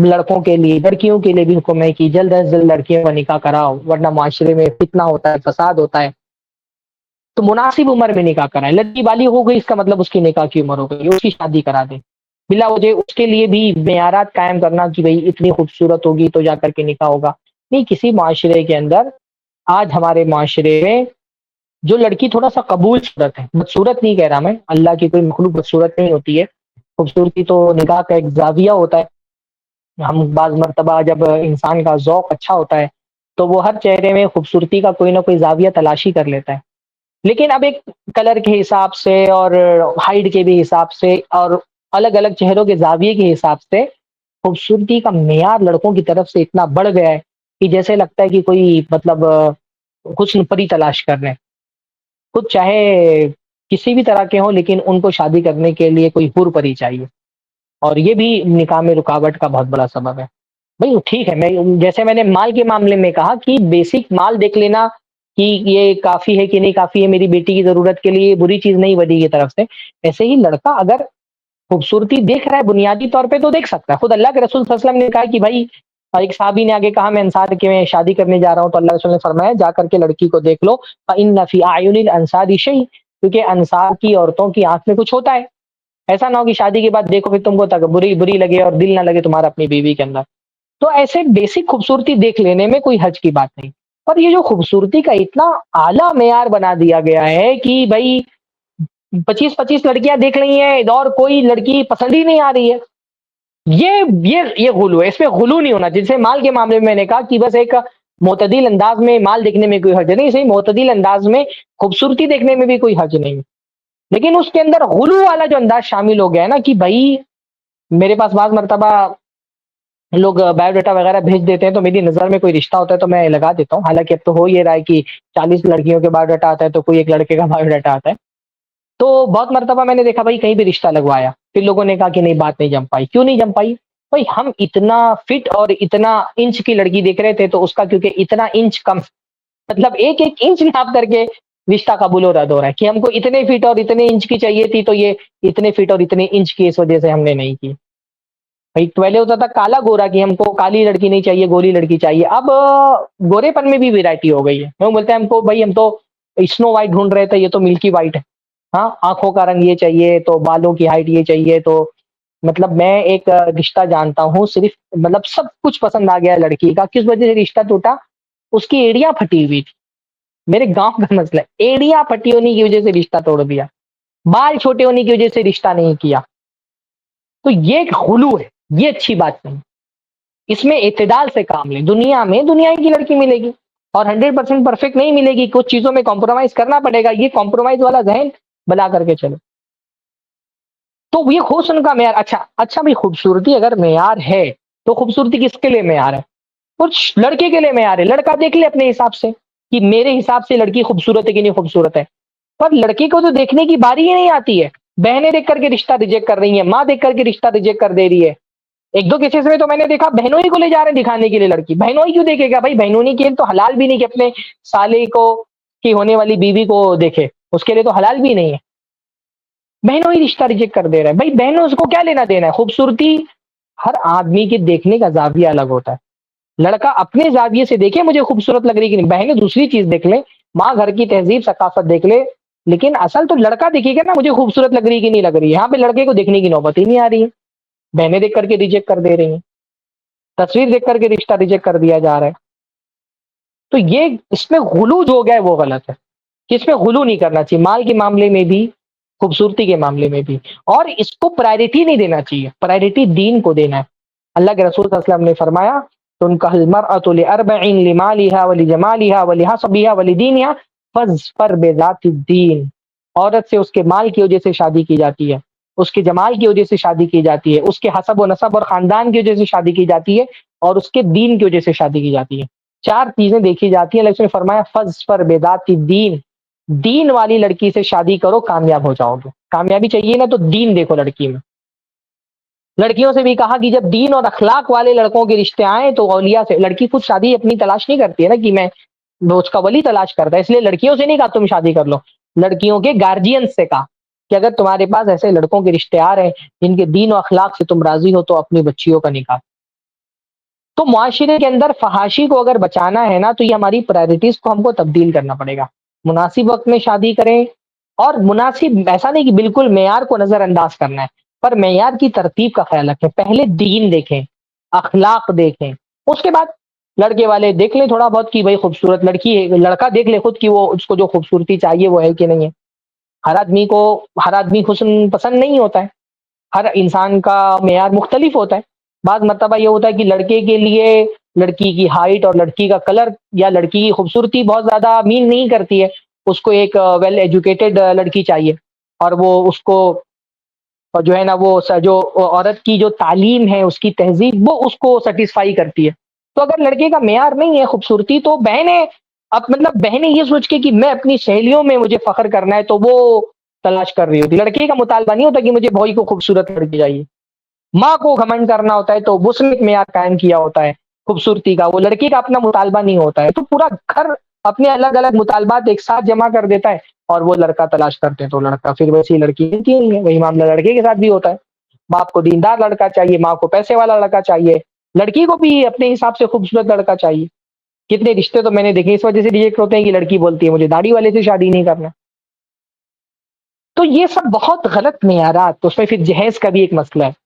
لڑکوں کے لیے، لڑکیوں کے لیے بھی حکم ہے کہ جلد از جلد لڑکیوں کا نکاح کراؤ، ورنہ معاشرے میں فتنہ ہوتا ہے، فساد ہوتا ہے۔ تو مناسب عمر میں نکاح کرائیں، لڑکی بالغ ہو گئی اس کا مطلب اس کی نکاح کی عمر ہو گئی، اس کی شادی کرا دیں بلا وجہ۔ اس کے لیے بھی معیارات قائم کرنا کہ بھئی اتنی خوبصورت ہوگی تو جا کر کے نکاح ہوگا، نہیں، کسی معاشرے کے اندر، آج ہمارے معاشرے میں جو لڑکی تھوڑا سا قبول صورت ہے، بدصورت نہیں کہہ رہا میں، اللہ کی کوئی مخلوق بدصورت نہیں ہوتی ہے، خوبصورتی تو نکاح کا ایک زاویہ ہوتا ہے۔ ہم بعض مرتبہ جب انسان کا ذوق اچھا ہوتا ہے تو وہ ہر چہرے میں خوبصورتی کا کوئی نہ کوئی زاویہ تلاشی کر لیتا ہے، لیکن اب ایک کلر کے حساب سے اور ہائٹ کے بھی حساب سے اور الگ الگ چہروں کے زاویے کے حساب سے خوبصورتی کا معیار لڑکوں کی طرف سے اتنا بڑھ گیا ہے کہ جیسے لگتا ہے کہ کوئی مطلب حسن پری تلاش کر رہے ہیں، خود چاہے کسی بھی طرح کے ہوں لیکن ان کو شادی کرنے کے لیے کوئی حور پری چاہیے، اور یہ بھی نکاح میں رکاوٹ کا بہت بڑا سبب ہے۔ بھائی ٹھیک ہے، میں جیسے میں نے مال کے معاملے میں کہا کہ بیسک مال دیکھ لینا کہ یہ کافی ہے کہ نہیں کافی ہے میری بیٹی کی ضرورت کے لیے، بری چیز نہیں بڑی کی طرف سے۔ ایسے ہی لڑکا اگر خوبصورتی دیکھ رہا ہے بنیادی طور پہ تو دیکھ سکتا ہے، خود اللہ کے رسول صلی اللہ علیہ وسلم نے کہا کہ بھائی، ایک صحابی نے آگے کہا میں انصار کے میں شادی کرنے جا رہا ہوں تو اللہ کے رسول نے فرمایا جا کر کے لڑکی کو دیکھ لو، فإن فی اعین الانصار شیء، کیونکہ انصار کی عورتوں کی آنکھ میں کچھ ہوتا ہے، ایسا نہ ہو کہ شادی کے بعد دیکھو پھر تم کو بری لگے اور دل نہ لگے تمہارا اپنی بیوی کے اندر۔ تو ایسے بیسک خوبصورتی دیکھ لینے میں کوئی حرج کی بات نہیں، اور یہ جو خوبصورتی کا اتنا اعلیٰ معیار بنا دیا گیا ہے کہ بھائی 25 لڑکیاں دیکھ رہی ہیں اور کوئی لڑکی پسند ہی نہیں آ رہی ہے، یہ غلو ہے، اس میں غلو نہیں ہونا۔ جیسے مال کے معاملے میں میں نے کہا کہ بس ایک معتدل انداز میں مال دیکھنے میں کوئی حرج نہیں، صحیح معتدل انداز میں خوبصورتی دیکھنے میں بھی کوئی حرج نہیں، لیکن اس کے اندر غلو والا جو انداز شامل ہو گیا ہے نا کہ بھائی میرے پاس بعض مرتبہ لوگ بایو ڈاٹا وغیرہ بھیج دیتے ہیں تو میری نظر میں کوئی رشتہ ہوتا ہے تو میں لگا دیتا ہوں، حالانکہ اب تو ہو یہ رہا ہے کہ 40 لڑکیوں کے بایو ڈاٹا آتا ہے تو کوئی ایک لڑکے کا بایو ڈاٹا آتا ہے۔ تو بہت مرتبہ میں نے دیکھا بھائی کہیں بھی رشتہ لگوایا، پھر لوگوں نے کہا کہ نہیں بات نہیں جم پائی، کیوں نہیں جم پائی؟ بھائی ہم اتنا فٹ اور اتنا انچ کی لڑکی دیکھ رہے تھے تو اس کا کیونکہ اتنا انچ کم، مطلب ایک ایک انچ ناپ کر کے رشتہ قبول و رد ہو رہا ہے کہ ہم کو اتنے فٹ اور اتنے انچ کی چاہیے تھی تو یہ اتنے فٹ اور اتنے انچ کی اس وجہ سے ہم نے نہیں کی۔ بھائی پہلے ہوتا تھا کالا گورا کہ ہم کو کالی لڑکی نہیں چاہیے گوری لڑکی چاہیے، اب گورے پن میں بھی ویرائٹی ہو گئی ہے، وہ بولتے ہیں ہم کو بھائی ہم تو اسنو وائٹ ڈھونڈ رہے تھے، یہ تو ملکی وائٹ ہے، ہاں آنکھوں کا رنگ یہ چاہیے تو بالوں کی ہائٹ یہ چاہیے تو، مطلب میں ایک رشتہ جانتا ہوں صرف مطلب سب کچھ پسند آ گیا لڑکی کا، کس وجہ سے رشتہ ٹوٹا؟ اس کی ایڑیاں پھٹی ہوئی تھی، میرے گاؤں کا مسئلہ ہے، ایڑیاں پھٹی ہونے کی وجہ سے رشتہ توڑ دیا، بال چھوٹے ہونے کی وجہ سے رشتہ نہیں کیا، تو یہ ایک غلو ہے، یہ اچھی بات نہیں، اس میں اعتدال سے کام لیں، دنیا میں دنیا کی لڑکی ملے گی اور 100% پرفیکٹ نہیں ملے گی، کچھ چیزوں میں کمپرومائز کرنا پڑے گا، یہ کمپرومائز والا ذہن بنا کر کے چلو۔ تو یہ حسن کا معیار، اچھا بھائی خوبصورتی اگر معیار ہے تو خوبصورتی کس کے لیے معیار ہے؟ کچھ لڑکے کے لیے معیار ہے، لڑکا دیکھ لے اپنے حساب سے کہ میرے حساب سے لڑکی خوبصورت ہے کہ نہیں خوبصورت ہے، پر لڑکی کو تو دیکھنے کی باری ہی نہیں آتی ہے، بہنیں دیکھ کر کے رشتہ ریجیکٹ کر رہی ہیں، ماں دیکھ کر کے رشتہ ریجیکٹ کر دے رہی ہے، ایک دو کیسز میں تو میں نے دیکھا بہنوں ہی کو لے جا رہے ہیں دکھانے کے لیے لڑکی، بہنوں ہی کیوں دیکھے گا بھائی؟ بہنوں ہی کے تو حلال بھی نہیں کہ اپنے سالے کو کی ہونے والی بیوی کو دیکھے، اس کے لیے تو حلال بھی نہیں ہے، بہنوں ہی رشتہ ریجیکٹ کر دے رہے ہیں۔ بھائی بہنوں اس کو کیا لینا دینا ہے؟ خوبصورتی ہر آدمی کے دیکھنے کا زاویہ الگ ہوتا ہے، لڑکا اپنے زاویے سے دیکھے مجھے خوبصورت لگ رہی کہ نہیں، بہنیں دوسری چیز دیکھ لیں، ماں گھر کی تہذیب ثقافت دیکھ لے، لیکن اصل تو لڑکا دیکھے گا نا مجھے خوبصورت لگ رہی کہ نہیں لگ رہی ہے، یہاں پہ لڑکے کو دیکھنے کی نوبت ہی نہیں آ رہی ہے، بہنیں دیکھ کر کے ریجیکٹ کر دے رہی ہیں، تصویر دیکھ کر کے رشتہ ریجیکٹ کر دیا جا رہا ہے، تو یہ اس میں غلو جو ہو گیا ہے وہ غلط ہے، کہ اس میں غلو نہیں کرنا چاہیے، مال کے معاملے میں بھی خوبصورتی کے معاملے میں بھی، اور اس کو پرائرٹی نہیں دینا چاہیے، پرائرٹی دین کو دینا ہے۔ اللہ کے رسول صلی اللہ علیہ وسلم نے فرمایا تنکح المرأة لأربع لمالها ولجمالها ولحسبها ولدینها فاظفر بذات الدین، عورت سے اس کے مال کی وجہ سے شادی کی جاتی ہے، اس کے جمال کی وجہ سے شادی کی جاتی ہے، اس کے حسب و نسب اور خاندان کی وجہ سے شادی کی جاتی ہے، اور اس کے دین کی وجہ سے شادی کی جاتی ہے، چار چیزیں دیکھی جاتی ہیں۔ اللہ نے فرمایا فاظفر بذات الدین، دین والی لڑکی سے شادی کرو کامیاب ہو جاؤ گے، کامیابی چاہیے نا تو دین دیکھو لڑکی میں۔ لڑکیوں سے بھی کہا کہ جب دین اور اخلاق والے لڑکوں کے رشتے آئیں تو اولیاء سے، لڑکی خود شادی اپنی تلاش نہیں کرتی ہے نا کہ میں اس کا ولی تلاش کرتا ہے، اس لیے لڑکیوں سے نہیں کہا تم شادی کر لو، لڑکیوں کے گارجین سے کہا کہ اگر تمہارے پاس ایسے لڑکوں کے رشتے آ رہے ہیں جن کے دین و اخلاق سے تم راضی ہو تو اپنی بچیوں کا نکاح۔ تو معاشرے کے اندر فحاشی کو اگر بچانا ہے نا، تو یہ ہماری پرائرٹیز کو ہم کو تبدیل کرنا پڑے گا۔ مناسب وقت میں شادی کریں، اور مناسب ایسا نہیں کہ بالکل معیار کو نظر انداز کرنا ہے، پر معیار کی ترتیب کا خیال رکھیں۔ پہلے دین دیکھیں، اخلاق دیکھیں، اس کے بعد لڑکے والے دیکھ لیں تھوڑا بہت کہ بھائی خوبصورت لڑکی ہے، لڑکا دیکھ لے خود کہ وہ اس کو جو خوبصورتی چاہیے وہ ہے کہ نہیں ہے۔ ہر آدمی حسن پسند نہیں ہوتا ہے، ہر انسان کا معیار مختلف ہوتا ہے۔ بعض مرتبہ یہ ہوتا ہے کہ لڑکے کے لیے لڑکی کی ہائٹ اور لڑکی کا کلر یا لڑکی کی خوبصورتی بہت زیادہ مین نہیں کرتی ہے، اس کو ایک ویل ایجوکیٹڈ لڑکی چاہیے، اور وہ اس کو اور جو ہے نا وہ جو عورت کی جو تعلیم ہے، اس کی تہذیب، وہ اس کو سیٹسفائی کرتی ہے۔ تو اگر لڑکے کا معیار نہیں ہے خوبصورتی، تو بہنیں اب مطلب بہنیں یہ سوچ کے کہ میں اپنی سہیلیوں میں مجھے فخر کرنا ہے، تو وہ تلاش کر رہی ہوتی۔ لڑکے کا مطالبہ نہیں ہوتا کہ مجھے بھائی کو خوبصورت لڑکی چاہیے، ماں کو گھمنڈ کرنا ہوتا ہے، تو اس نے ایک معیار قائم کیا ہوتا ہے خوبصورتی کا، وہ لڑکی کا اپنا مطالبہ نہیں ہوتا ہے۔ تو پورا گھر اپنے الگ الگ مطالبات ایک ساتھ جمع کر دیتا ہے، اور وہ لڑکا تلاش کرتے ہیں، تو لڑکا پھر ویسی لڑکی ملتی نہیں ہے۔ وہی معاملہ لڑکے کے ساتھ بھی ہوتا ہے، باپ کو دیندار لڑکا چاہیے، ماں کو پیسے والا لڑکا چاہیے، لڑکی کو بھی اپنے حساب سے خوبصورت لڑکا چاہیے۔ کتنے رشتے تو میں نے دیکھے اس وجہ سے ریجیکٹ ہوتے ہیں کہ لڑکی بولتی ہے مجھے داڑھی والے سے شادی نہیں کرنا۔ تو یہ سب بہت غلط معیارات، تو اس میں پھر جہیز کا بھی ایک مسئلہ ہے۔